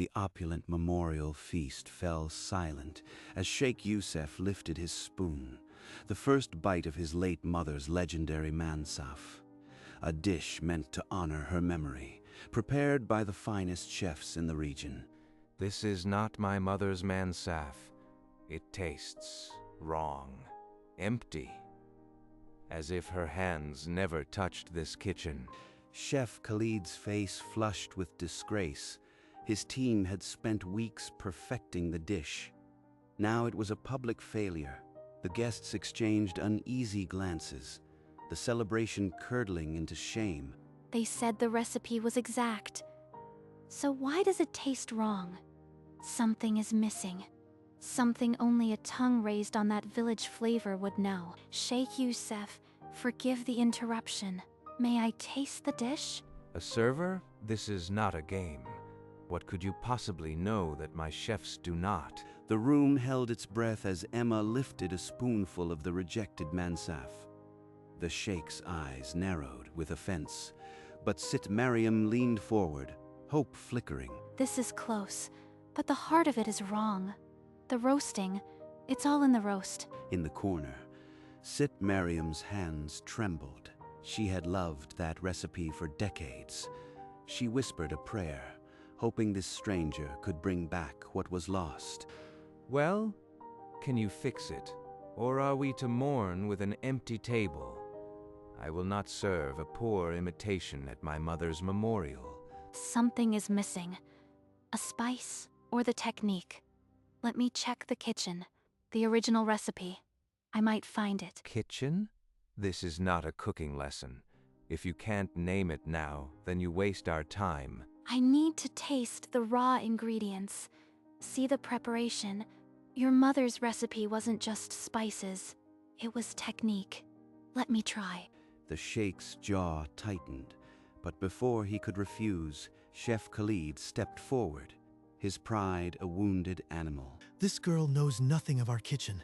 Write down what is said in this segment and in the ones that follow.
The opulent memorial feast fell silent as Sheikh Youssef lifted his spoon, the first bite of his late mother's legendary mansaf, a dish meant to honor her memory, prepared by the finest chefs in the region. This is not my mother's mansaf. It tastes wrong, empty, as if her hands never touched this kitchen. Chef Khalid's face flushed with disgrace. His team had spent weeks perfecting the dish. Now it was a public failure. The guests exchanged uneasy glances, the celebration curdling into shame. They said the recipe was exact. So why does it taste wrong? Something is missing. Something only a tongue raised on that village flavor would know. Sheikh Youssef, forgive the interruption. May I taste the dish? A server? This is not a game. What could you possibly know that my chefs do not? The room held its breath as Emma lifted a spoonful of the rejected mansaf. The Sheikh's eyes narrowed with offense, but Sit Mariam leaned forward, hope flickering. This is close, but the heart of it is wrong. The roasting, it's all in the roast. In the corner, Sit Mariam's hands trembled. She had loved that recipe for decades. She whispered a prayer, hoping this stranger could bring back what was lost. Well, can you fix it? Or are we to mourn with an empty table? I will not serve a poor imitation at my mother's memorial. Something is missing. A spice or the technique. Let me check the kitchen. The original recipe. I might find it. Kitchen? This is not a cooking lesson. If you can't name it now, then you waste our time. I need to taste the raw ingredients. See the preparation. Your mother's recipe wasn't just spices. It was technique. Let me try. The Sheikh's jaw tightened, but before he could refuse, Chef Khalid stepped forward, his pride a wounded animal. This girl knows nothing of our kitchen.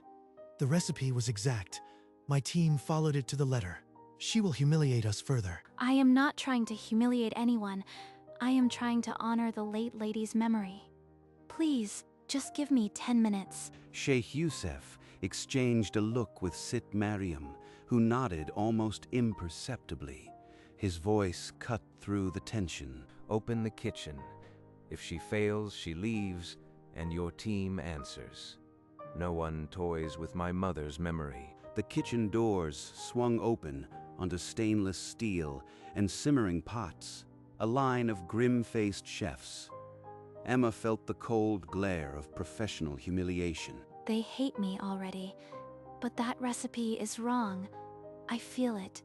The recipe was exact. My team followed it to the letter. She will humiliate us further. I am not trying to humiliate anyone. I am trying to honor the late lady's memory. Please, just give me 10 minutes. Sheikh Youssef exchanged a look with Sit Mariam, who nodded almost imperceptibly. His voice cut through the tension. Open the kitchen. If she fails, she leaves, and your team answers. No one toys with my mother's memory. The kitchen doors swung open onto stainless steel and simmering pots, a line of grim-faced chefs. Emma felt the cold glare of professional humiliation. They hate me already, but that recipe is wrong. I feel it.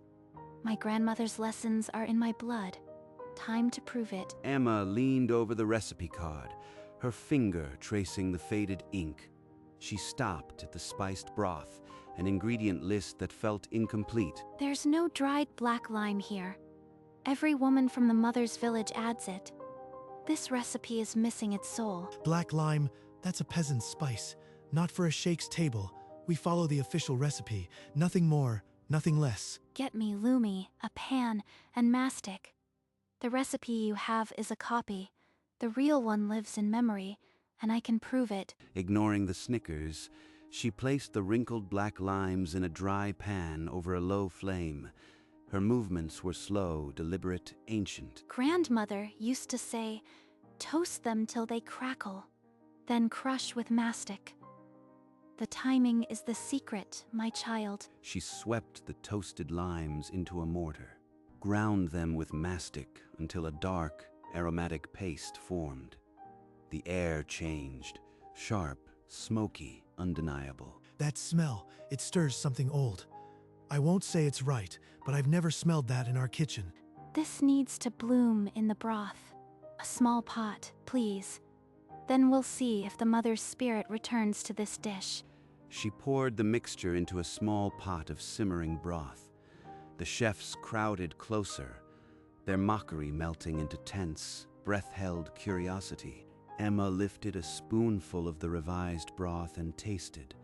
My grandmother's lessons are in my blood. Time to prove it. Emma leaned over the recipe card, her finger tracing the faded ink. She stopped at the spiced broth, an ingredient list that felt incomplete. There's no dried black lime here. Every woman from the mother's village adds it. This recipe is missing its soul. Black lime, that's a peasant's spice. Not for a sheikh's table. We follow the official recipe. Nothing more, nothing less. Get me lumi, a pan, and mastic. The recipe you have is a copy. The real one lives in memory, and I can prove it. Ignoring the snickers, she placed the wrinkled black limes in a dry pan over a low flame. Her movements were slow, deliberate, ancient. Grandmother used to say, toast them till they crackle, then crush with mastic. The timing is the secret, my child. She swept the toasted limes into a mortar, ground them with mastic until a dark, aromatic paste formed. The air changed, sharp, smoky, undeniable. That smell, it stirs something old. I won't say it's right, but I've never smelled that in our kitchen. This needs to bloom in the broth. A small pot, please. Then we'll see if the mother's spirit returns to this dish. She poured the mixture into a small pot of simmering broth. The chefs crowded closer, their mockery melting into tense, breath-held curiosity. Emma lifted a spoonful of the revised broth and tasted.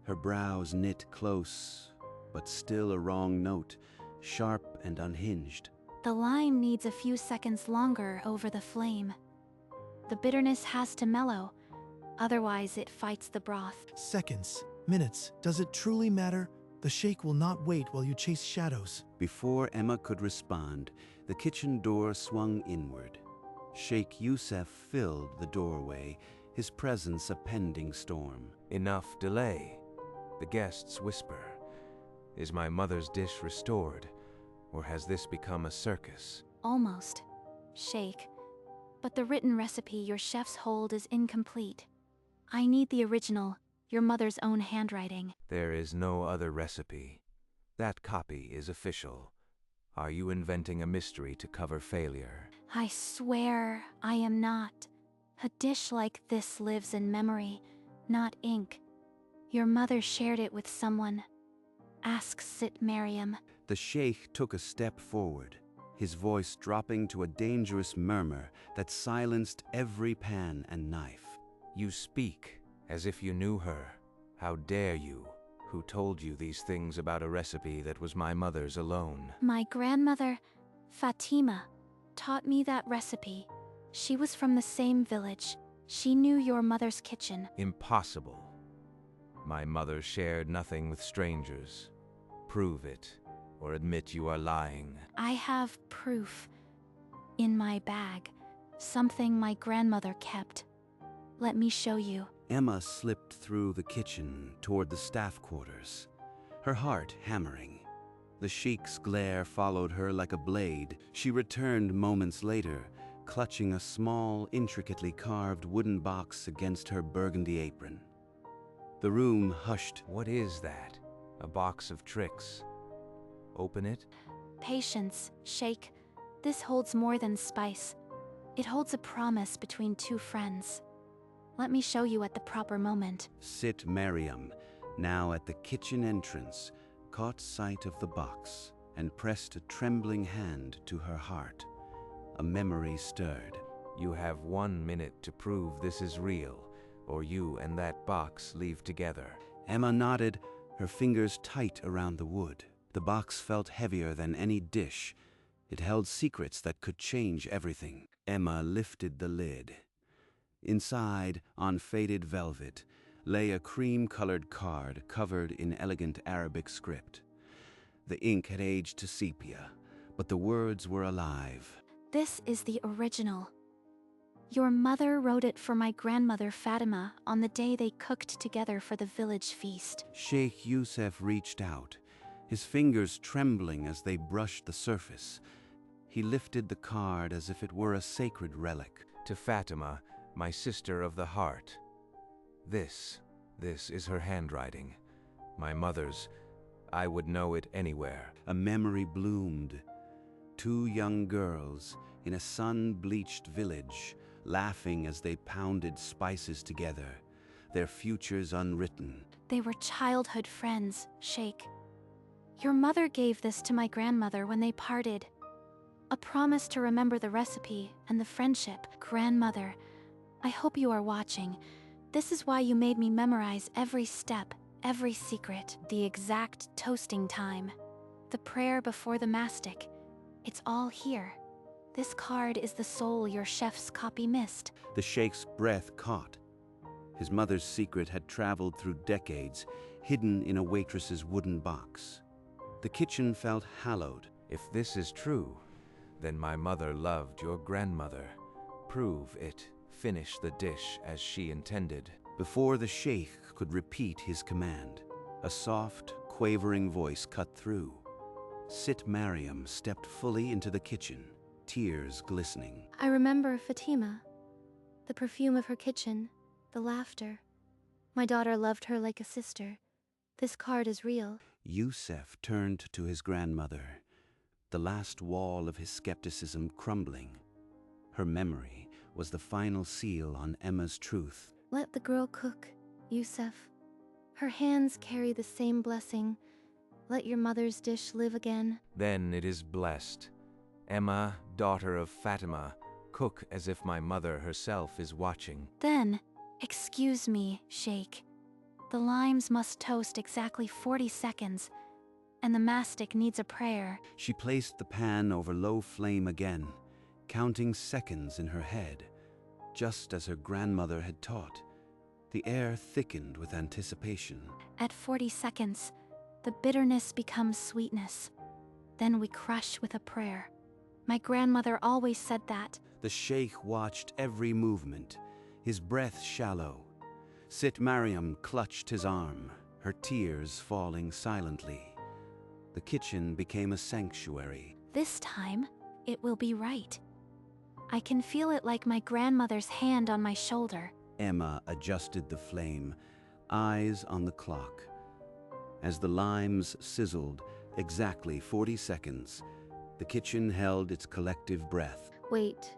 Her brows knit close, but still a wrong note, sharp and unhinged. The lime needs a few seconds longer over the flame. The bitterness has to mellow, otherwise it fights the broth. Seconds, minutes, does it truly matter? The Sheikh will not wait while you chase shadows. Before Emma could respond, the kitchen door swung inward. Sheikh Youssef filled the doorway, his presence a pending storm. Enough delay. The guests whisper. Is my mother's dish restored, or has this become a circus? Almost, Sheikh. But the written recipe your chefs hold is incomplete. I need the original, your mother's own handwriting. There is no other recipe. That copy is official. Are you inventing a mystery to cover failure? I swear I am not. A dish like this lives in memory, not ink. Your mother shared it with someone. Ask Sit Mariam. The Sheikh took a step forward, his voice dropping to a dangerous murmur that silenced every pan and knife. You speak as if you knew her. How dare you? Who told you these things about a recipe that was my mother's alone? My grandmother, Fatima, taught me that recipe. She was from the same village. She knew your mother's kitchen. Impossible. My mother shared nothing with strangers. Prove it, or admit you are lying. I have proof. In my bag. Something my grandmother kept. Let me show you. Emma slipped through the kitchen toward the staff quarters, her heart hammering. The Sheikh's glare followed her like a blade. She returned moments later, clutching a small, intricately carved wooden box against her burgundy apron. The room hushed. What is that? A box of tricks. Open it. Patience, Sheikh. This holds more than spice. It holds a promise between two friends. Let me show you at the proper moment. Sit Mariam, now at the kitchen entrance, caught sight of the box and pressed a trembling hand to her heart. A memory stirred. You have 1 minute to prove this is real, or you and that box leave together. Emma nodded, her fingers tight around the wood. The box felt heavier than any dish. It held secrets that could change everything. Emma lifted the lid. Inside, on faded velvet, lay a cream-colored card covered in elegant Arabic script. The ink had aged to sepia, but the words were alive. This is the original. Your mother wrote it for my grandmother Fatima on the day they cooked together for the village feast. Sheikh Youssef reached out, his fingers trembling as they brushed the surface. He lifted the card as if it were a sacred relic. To Fatima, my sister of the heart. This is her handwriting. My mother's. I would know it anywhere. A memory bloomed. 2 young girls in a sun-bleached village, laughing as they pounded spices together, their futures unwritten. They were childhood friends, Sheikh. Your mother gave this to my grandmother when they parted. A promise to remember the recipe and the friendship. Grandmother, I hope you are watching. This is why you made me memorize every step, every secret, the exact toasting time, the prayer before the mastic. It's all here. This card is the soul your chef's copy missed. The Sheikh's breath caught. His mother's secret had traveled through decades, hidden in a waitress's wooden box. The kitchen felt hallowed. If this is true, then my mother loved your grandmother. Prove it. Finish the dish as she intended. Before the Sheikh could repeat his command, a soft, quavering voice cut through. Sit Mariam stepped fully into the kitchen, tears glistening. I remember Fatima, the perfume of her kitchen, the laughter. My daughter loved her like a sister. This card is real. Youssef turned to his grandmother, the last wall of his skepticism crumbling. Her memory was the final seal on Emma's truth. Let the girl cook, Youssef. Her hands carry the same blessing. Let your mother's dish live again. Then it is blessed. Emma, daughter of Fatima, cook as if my mother herself is watching. Then, excuse me, Sheikh. The limes must toast exactly 40 seconds, and the mastic needs a prayer. She placed the pan over low flame again, counting seconds in her head. just as her grandmother had taught. The air thickened with anticipation. At 40 seconds, the bitterness becomes sweetness. Then we crush with a prayer. My grandmother always said that. The Sheikh watched every movement, his breath shallow. Sit Mariam clutched his arm, her tears falling silently. The kitchen became a sanctuary. This time, it will be right. I can feel it like my grandmother's hand on my shoulder. Emma adjusted the flame, eyes on the clock. As the limes sizzled, exactly 40 seconds, the kitchen held its collective breath. Wait.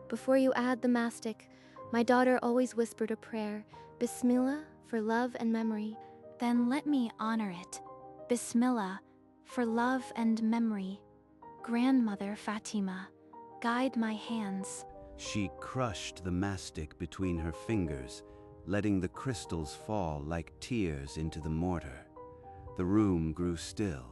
Before you add the mastic, my daughter always whispered a prayer, Bismillah, for love and memory. Then let me honor it. Bismillah, for love and memory. Grandmother Fatima, guide my hands. She crushed the mastic between her fingers, letting the crystals fall like tears into the mortar. The room grew still.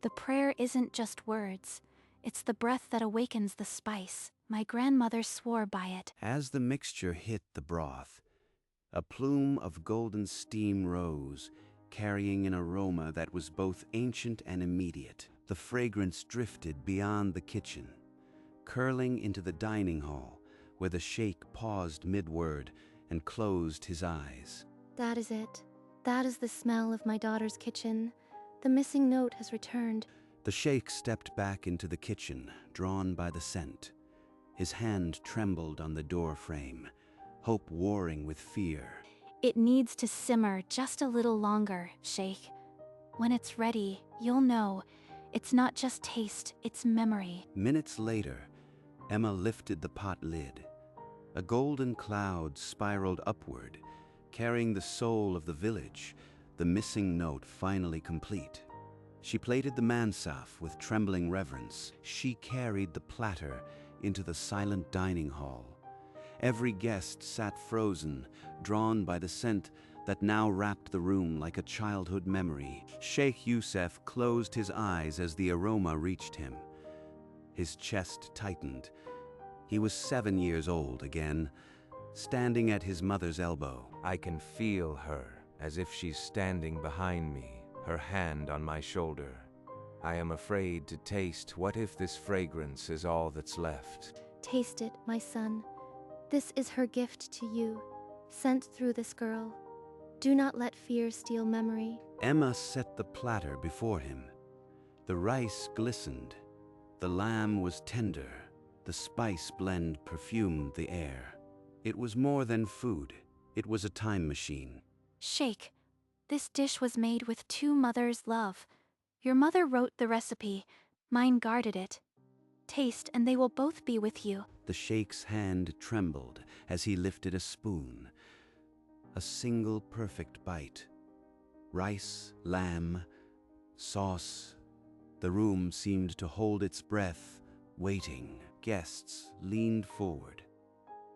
The prayer isn't just words. It's the breath that awakens the spice. My grandmother swore by it. As the mixture hit the broth, a plume of golden steam rose, carrying an aroma that was both ancient and immediate. The fragrance drifted beyond the kitchen, curling into the dining hall, where the Sheikh paused mid-word and closed his eyes. That is it. That is the smell of my daughter's kitchen. The missing note has returned. The Sheikh stepped back into the kitchen, drawn by the scent. His hand trembled on the door frame, hope warring with fear. It needs to simmer just a little longer, Sheikh. When it's ready, you'll know. It's not just taste, it's memory. Minutes later, Emma lifted the pot lid. A golden cloud spiraled upward, carrying the soul of the village, the missing note finally complete. She plated the mansaf with trembling reverence. She carried the platter into the silent dining hall. Every guest sat frozen, drawn by the scent that now wrapped the room like a childhood memory. Sheikh Youssef closed his eyes as the aroma reached him. His chest tightened. He was 7 years old again, standing at his mother's elbow. I can feel her, as if she's standing behind me, her hand on my shoulder. I am afraid to taste. What if this fragrance is all that's left? Taste it, my son. This is her gift to you, sent through this girl. Do not let fear steal memory. Emma set the platter before him. The rice glistened. The lamb was tender. The spice blend perfumed the air. It was more than food. It was a time machine. Sheikh, this dish was made with two mothers' love. Your mother wrote the recipe. Mine guarded it. Taste, and they will both be with you. The Sheikh's hand trembled as he lifted a spoon. A single perfect bite. Rice, lamb, sauce. The room seemed to hold its breath, waiting. Guests leaned forward.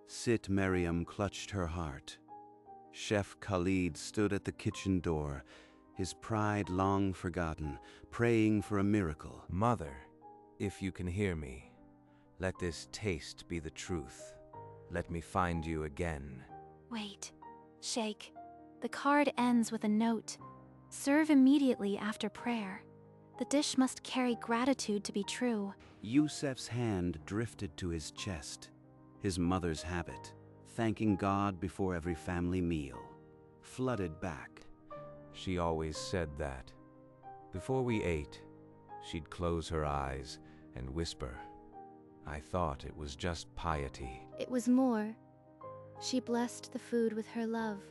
Sit Mariam clutched her heart. Chef Khalid stood at the kitchen door, his pride long forgotten, praying for a miracle. Mother, if you can hear me, let this taste be the truth. Let me find you again. Wait, Sheikh. The card ends with a note. Serve immediately after prayer. The dish must carry gratitude to be true. Youssef's hand drifted to his chest, his mother's habit, thanking God before every family meal, flooded back. She always said that. Before we ate, she'd close her eyes and whisper. I thought it was just piety. It was more. She blessed the food with her love.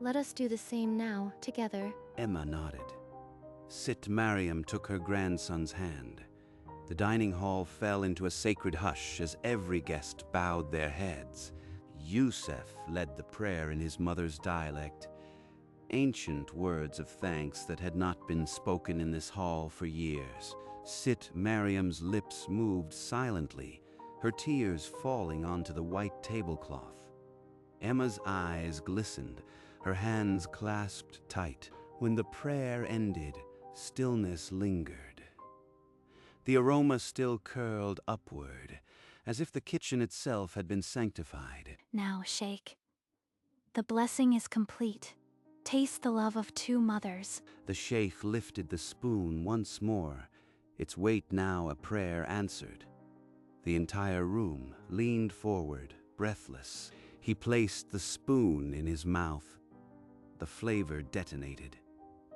Let us do the same now, together. Emma nodded. Sit Mariam took her grandson's hand. The dining hall fell into a sacred hush as every guest bowed their heads. Youssef led the prayer in his mother's dialect, ancient words of thanks that had not been spoken in this hall for years. Sit Mariam's lips moved silently, her tears falling onto the white tablecloth. Emma's eyes glistened, her hands clasped tight. When the prayer ended, stillness lingered. The aroma still curled upward, as if the kitchen itself had been sanctified. Now, Sheikh, the blessing is complete. Taste the love of two mothers. The Sheikh lifted the spoon once more, its weight now a prayer answered. The entire room leaned forward, breathless. He placed the spoon in his mouth. The flavor detonated.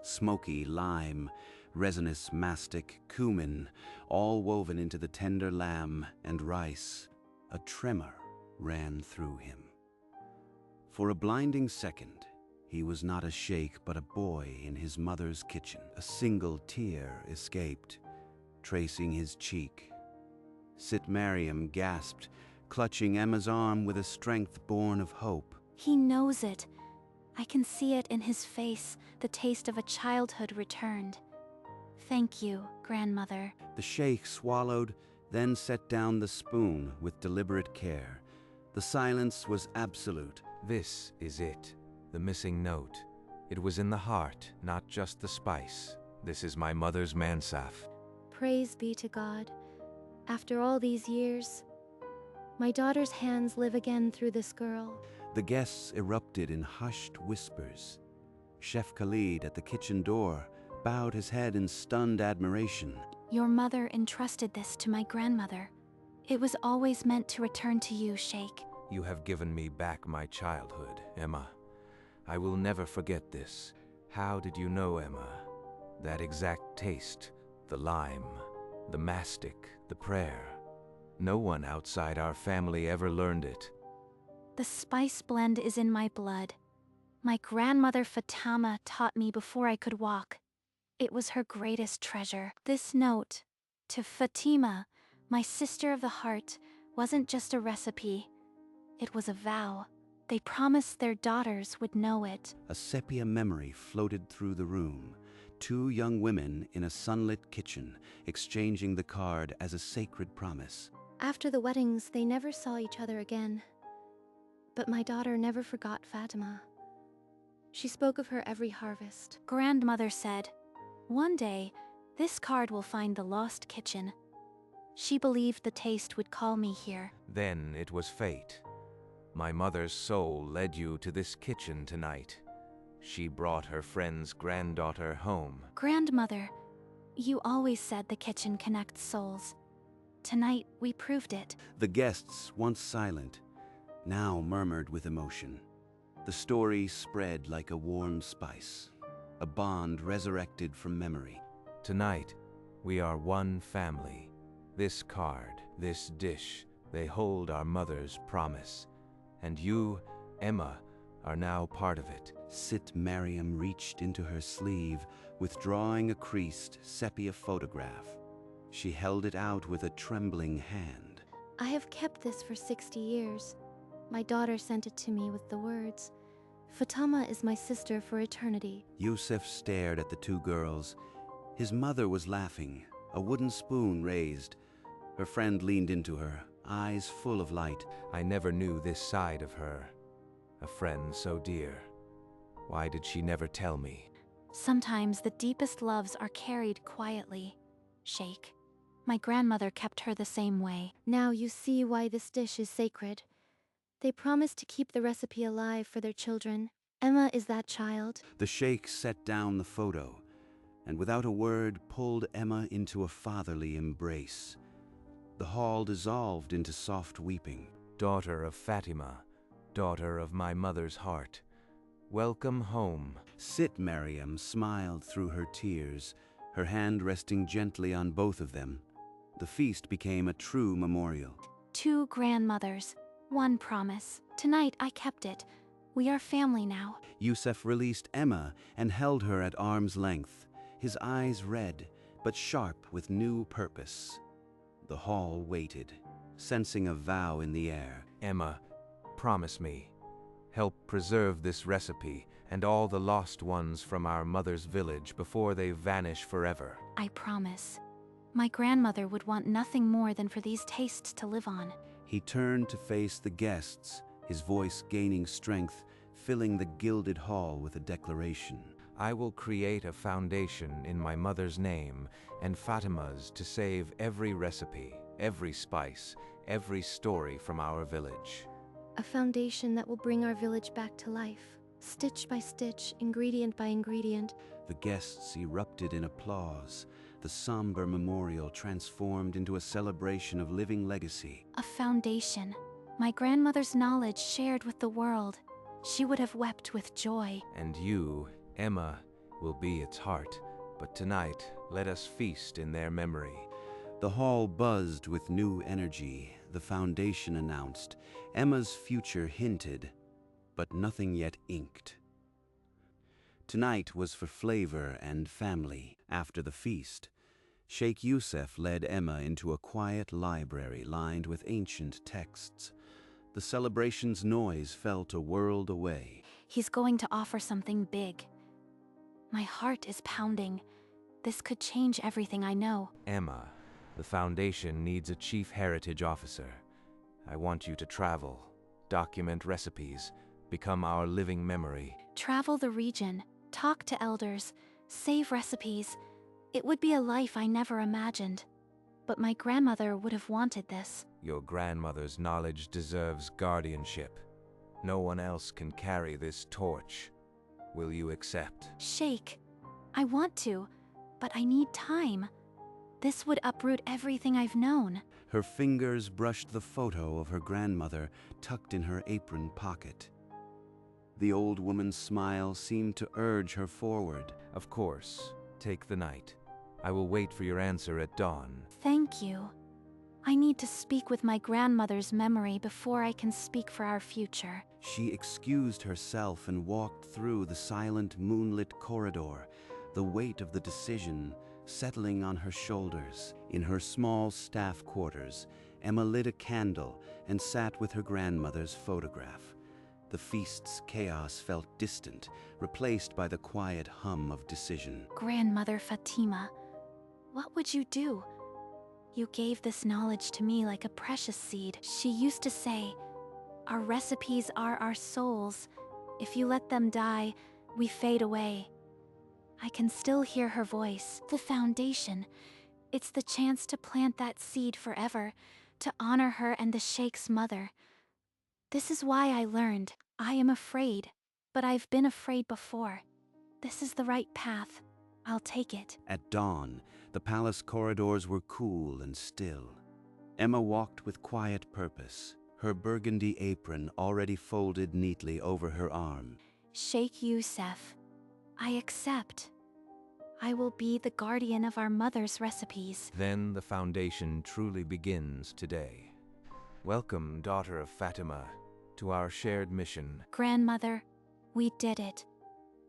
Smoky lime, resinous mastic, cumin, all woven into the tender lamb and rice. A tremor ran through him. For a blinding second, he was not a sheikh but a boy in his mother's kitchen. A single tear escaped, tracing his cheek. Sit Mariam gasped, clutching Emma's arm with a strength born of hope. He knows it. I can see it in his face, the taste of a childhood returned. Thank you, grandmother. The sheikh swallowed, then set down the spoon with deliberate care. The silence was absolute. This is it, the missing note. It was in the heart, not just the spice. This is my mother's mansaf. Praise be to God. After all these years, my daughter's hands live again through this girl. The guests erupted in hushed whispers. Chef Khalid at the kitchen door bowed his head in stunned admiration. Your mother entrusted this to my grandmother. It was always meant to return to you, Sheikh. You have given me back my childhood, Emma. I will never forget this. How did you know, Emma? That exact taste, the lime, the mastic, the prayer. No one outside our family ever learned it. The spice blend is in my blood. My grandmother Fatima taught me before I could walk. It was her greatest treasure. This note, to Fatima, my sister of the heart, wasn't just a recipe. It was a vow. They promised their daughters would know it. A sepia memory floated through the room. Two young women in a sunlit kitchen, exchanging the card as a sacred promise. After the weddings, they never saw each other again. But my daughter never forgot Fatima. She spoke of her every harvest. Grandmother said, one day, this card will find the lost kitchen. She believed the taste would call me here. Then it was fate. My mother's soul led you to this kitchen tonight. She brought her friend's granddaughter home. Grandmother, you always said the kitchen connects souls. Tonight, we proved it. The guests, once silent, now murmured with emotion. The story spread like a warm spice, a bond resurrected from memory. Tonight, we are one family. This card, this dish, they hold our mother's promise. And you, Emma, are now part of it. Sit Mariam reached into her sleeve, withdrawing a creased sepia photograph. She held it out with a trembling hand. I have kept this for 60 years. My daughter sent it to me with the words, Fatima is my sister for eternity. Yusuf stared at the two girls. His mother was laughing, a wooden spoon raised. Her friend leaned into her, eyes full of light. I never knew this side of her. A friend so dear. Why did she never tell me? Sometimes the deepest loves are carried quietly, Sheikh. My grandmother kept her the same way. Now you see why this dish is sacred. They promised to keep the recipe alive for their children. Emma is that child. The sheikh set down the photo, and without a word pulled Emma into a fatherly embrace. The hall dissolved into soft weeping. Daughter of Fatima, daughter of my mother's heart, welcome home. Sit Mariam smiled through her tears, her hand resting gently on both of them. The feast became a true memorial. Two grandmothers, one promise. Tonight I kept it. We are family now. Yusuf released Emma and held her at arm's length, his eyes red, but sharp with new purpose. The hall waited, sensing a vow in the air. Emma, promise me. Help preserve this recipe and all the lost ones from our mother's village before they vanish forever. I promise. My grandmother would want nothing more than for these tastes to live on. He turned to face the guests, his voice gaining strength, filling the gilded hall with a declaration. I will create a foundation in my mother's name and Fatima's to save every recipe, every spice, every story from our village. A foundation that will bring our village back to life, stitch by stitch, ingredient by ingredient. The guests erupted in applause. The somber memorial transformed into a celebration of living legacy. A foundation. My grandmother's knowledge shared with the world. She would have wept with joy. And you, Emma, will be its heart. But tonight, let us feast in their memory. The hall buzzed with new energy. The foundation announced. Emma's future hinted, but nothing yet inked. Tonight was for flavor and family. After the feast, Sheikh Youssef led Emma into a quiet library lined with ancient texts. The celebration's noise felt a world away. He's going to offer something big. My heart is pounding. This could change everything I know. Emma, the Foundation needs a chief heritage officer. I want you to travel, document recipes, become our living memory. Travel the region, talk to elders, save recipes. It would be a life I never imagined. But my grandmother would have wanted this. Your grandmother's knowledge deserves guardianship. No one else can carry this torch. Will you accept? Sheikh, I want to, but I need time. This would uproot everything I've known. Her fingers brushed the photo of her grandmother tucked in her apron pocket. The old woman's smile seemed to urge her forward. Of course. Take the night. I will wait for your answer at dawn. Thank you. I need to speak with my grandmother's memory before I can speak for our future. She excused herself and walked through the silent moonlit corridor, the weight of the decision settling on her shoulders. In her small staff quarters, Emma lit a candle and sat with her grandmother's photograph. The feast's chaos felt distant, replaced by the quiet hum of decision. Grandmother Fatima, what would you do? You gave this knowledge to me like a precious seed. She used to say, "Our recipes are our souls. If you let them die, we fade away." I can still hear her voice. The foundation. It's the chance to plant that seed forever, to honor her and the Sheikh's mother. This is why I learned. I am afraid, but I've been afraid before. This is the right path. I'll take it. At dawn, the palace corridors were cool and still. Emma walked with quiet purpose, her burgundy apron already folded neatly over her arm. Sheikh Youssef, I accept. I will be the guardian of our mother's recipes. Then the foundation truly begins today. Welcome, daughter of Fatima, to our shared mission. Grandmother, we did it.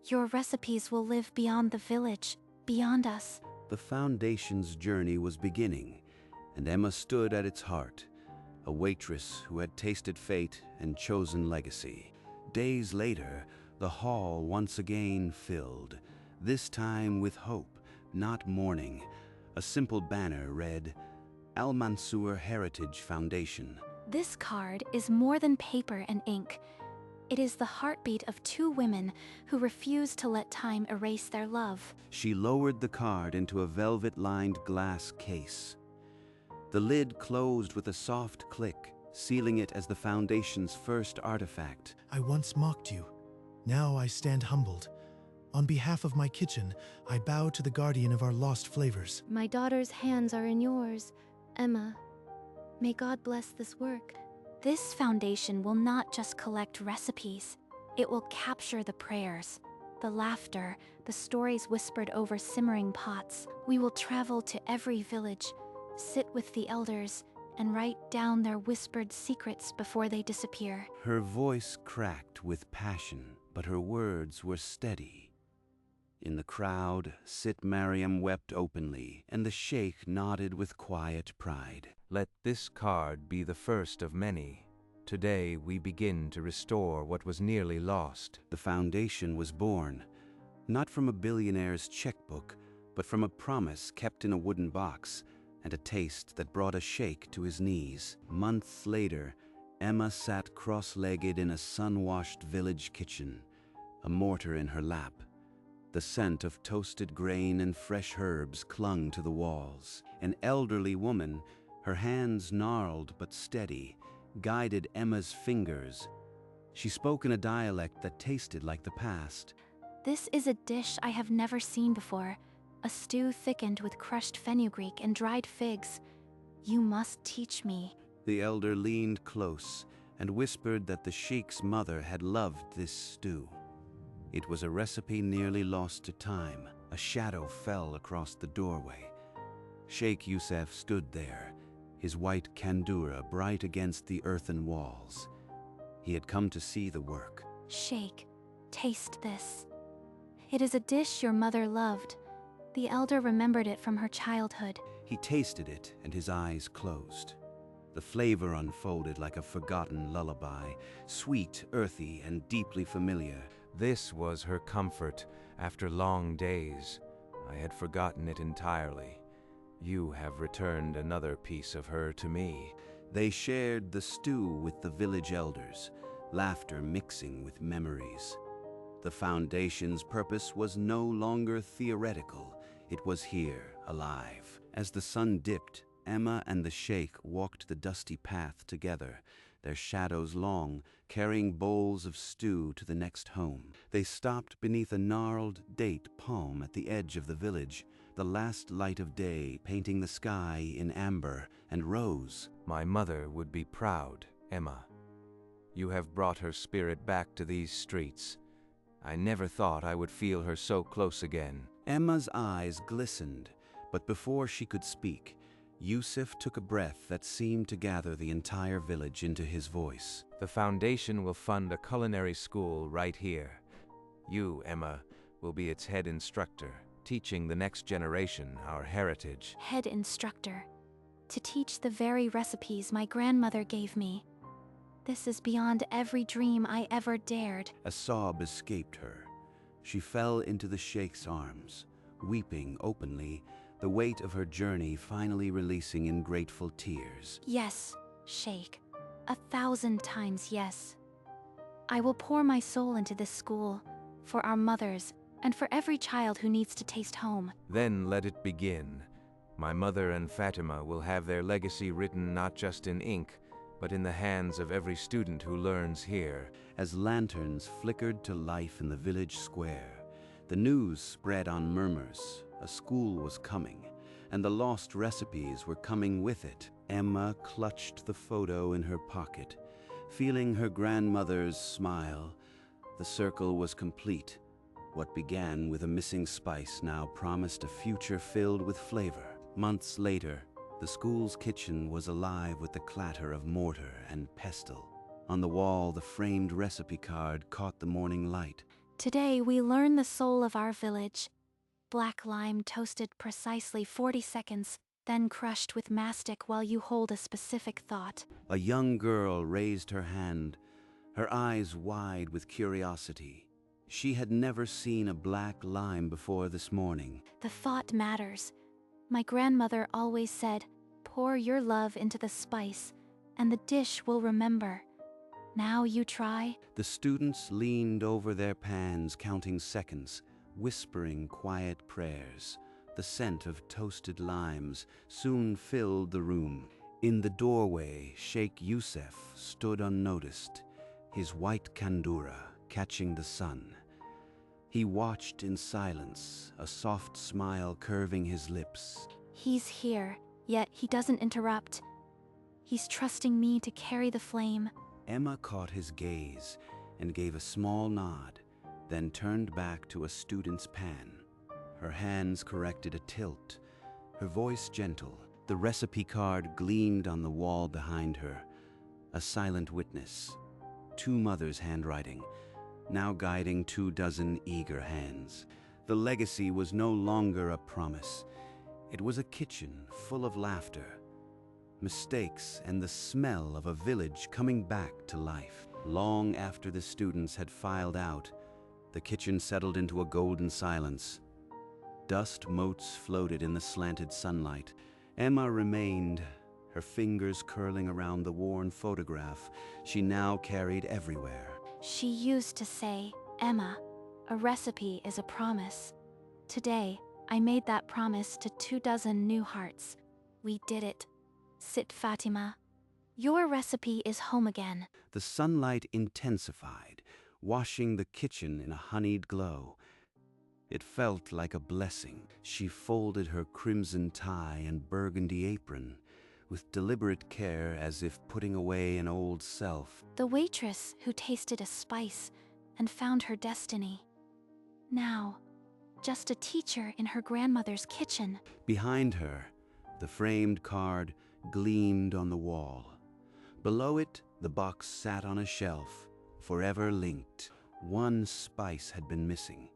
Your recipes will live beyond the village, beyond us. The foundation's journey was beginning, and Emma stood at its heart, a waitress who had tasted fate and chosen legacy. Days later, the hall once again filled, this time with hope, not mourning. A simple banner read, Al Mansour Heritage Foundation. This card is more than paper and ink. It is the heartbeat of two women who refuse to let time erase their love. She lowered the card into a velvet-lined glass case. The lid closed with a soft click, sealing it as the Foundation's first artifact. I once mocked you. Now I stand humbled. On behalf of my kitchen, I bow to the guardian of our lost flavors. My daughter's hands are in yours, Emma. May God bless this work. This foundation will not just collect recipes. It will capture the prayers, the laughter, the stories whispered over simmering pots. We will travel to every village, sit with the elders, and write down their whispered secrets before they disappear. Her voice cracked with passion, but her words were steady. In the crowd, Sit Mariam wept openly, and the Sheikh nodded with quiet pride. Let this card be the first of many. Today we begin to restore what was nearly lost. The foundation was born, not from a billionaire's checkbook, but from a promise kept in a wooden box, and a taste that brought a Sheikh to his knees. Months later, Emma sat cross-legged in a sun-washed village kitchen, a mortar in her lap. The scent of toasted grain and fresh herbs clung to the walls. An elderly woman, Her hands gnarled but steady, guided Emma's fingers. She spoke in a dialect that tasted like the past. This is a dish I have never seen before. A stew thickened with crushed fenugreek and dried figs. You must teach me. The elder leaned close and whispered that the Sheikh's mother had loved this stew. It was a recipe nearly lost to time. A shadow fell across the doorway. Sheikh Yusuf stood there, his white kandura bright against the earthen walls. He had come to see the work. Sheikh, taste this. It is a dish your mother loved. The elder remembered it from her childhood. He tasted it and his eyes closed. The flavor unfolded like a forgotten lullaby, sweet, earthy, and deeply familiar. This was her comfort after long days. I had forgotten it entirely. You have returned another piece of her to me. They shared the stew with the village elders, laughter mixing with memories. The foundation's purpose was no longer theoretical. It was here, alive. As the sun dipped, Emma and the Sheikh walked the dusty path together, their shadows long, carrying bowls of stew to the next home. They stopped beneath a gnarled date palm at the edge of the village, the last light of day painting the sky in amber and rose. My mother would be proud, Emma. You have brought her spirit back to these streets. I never thought I would feel her so close again. Emma's eyes glistened, but before she could speak, Yusuf took a breath that seemed to gather the entire village into his voice. The foundation will fund a culinary school right here. You, Emma, will be its head instructor, teaching the next generation our heritage. Head instructor. To teach the very recipes my grandmother gave me. This is beyond every dream I ever dared. A sob escaped her. She fell into the Sheikh's arms, weeping openly, the weight of her journey finally releasing in grateful tears. Yes, Sheikh. 1,000 times yes. I will pour my soul into this school, for our mothers, and for every child who needs to taste home. Then let it begin. My mother and Fatima will have their legacy written not just in ink, but in the hands of every student who learns here. As lanterns flickered to life in the village square, the news spread on murmurs. A school was coming, and the lost recipes were coming with it. Emma clutched the photo in her pocket, feeling her grandmother's smile. The circle was complete. What began with a missing spice now promised a future filled with flavor. Months later, the school's kitchen was alive with the clatter of mortar and pestle. On the wall, the framed recipe card caught the morning light. Today we learn the soul of our village. Black lime toasted precisely 40 seconds, then crushed with mastic while you hold a specific thought. A young girl raised her hand, her eyes wide with curiosity. She had never seen a black lime before this morning. The thought matters. My grandmother always said, pour your love into the spice, and the dish will remember. Now you try. The students leaned over their pans, counting seconds, whispering quiet prayers. The scent of toasted limes soon filled the room. In the doorway, Sheikh Yusuf stood unnoticed, his white kandura catching the sun. He watched in silence, a soft smile curving his lips. He's here, yet he doesn't interrupt. He's trusting me to carry the flame. Emma caught his gaze and gave a small nod, then turned back to a student's pan. Her hands corrected a tilt, her voice gentle. The recipe card gleamed on the wall behind her, a silent witness. 2 mothers' handwriting, now guiding 24 eager hands. The legacy was no longer a promise. It was a kitchen full of laughter, mistakes, and the smell of a village coming back to life. Long after the students had filed out, the kitchen settled into a golden silence. Dust motes floated in the slanted sunlight. Emma remained, her fingers curling around the worn photograph she now carried everywhere. She used to say, Emma, a recipe is a promise. Today, I made that promise to 24 new hearts. We did it. Sit, Fatima. Your recipe is home again. The sunlight intensified, washing the kitchen in a honeyed glow. It felt like a blessing. She folded her crimson tie and burgundy apron with deliberate care, as if putting away an old self. The waitress who tasted a spice and found her destiny. Now, just a teacher in her grandmother's kitchen. Behind her, the framed card gleamed on the wall. Below it, the box sat on a shelf, forever linked. One spice had been missing.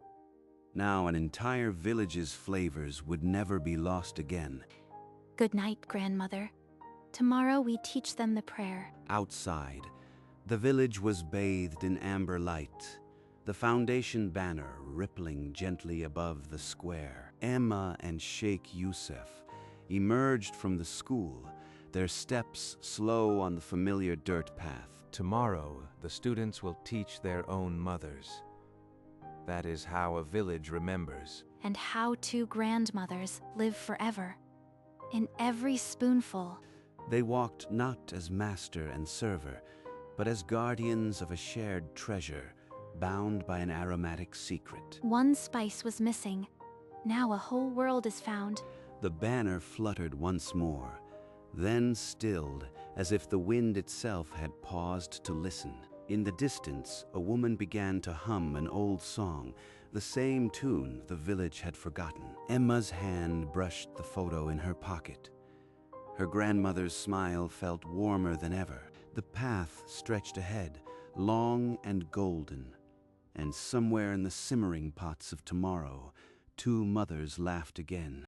Now an entire village's flavors would never be lost again. Good night, grandmother. Tomorrow we teach them the prayer. Outside, the village was bathed in amber light, the foundation banner rippling gently above the square. Emma and Sheikh Yusuf emerged from the school, their steps slow on the familiar dirt path. Tomorrow, the students will teach their own mothers. That is how a village remembers. And how two grandmothers live forever. In every spoonful. They walked not as master and server, but as guardians of a shared treasure, bound by an aromatic secret. One spice was missing. Now a whole world is found. The banner fluttered once more, then stilled, as if the wind itself had paused to listen. In the distance, a woman began to hum an old song, the same tune the village had forgotten. Emma's hand brushed the photo in her pocket. Her grandmother's smile felt warmer than ever. The path stretched ahead, long and golden, and somewhere in the simmering pots of tomorrow, two mothers laughed again.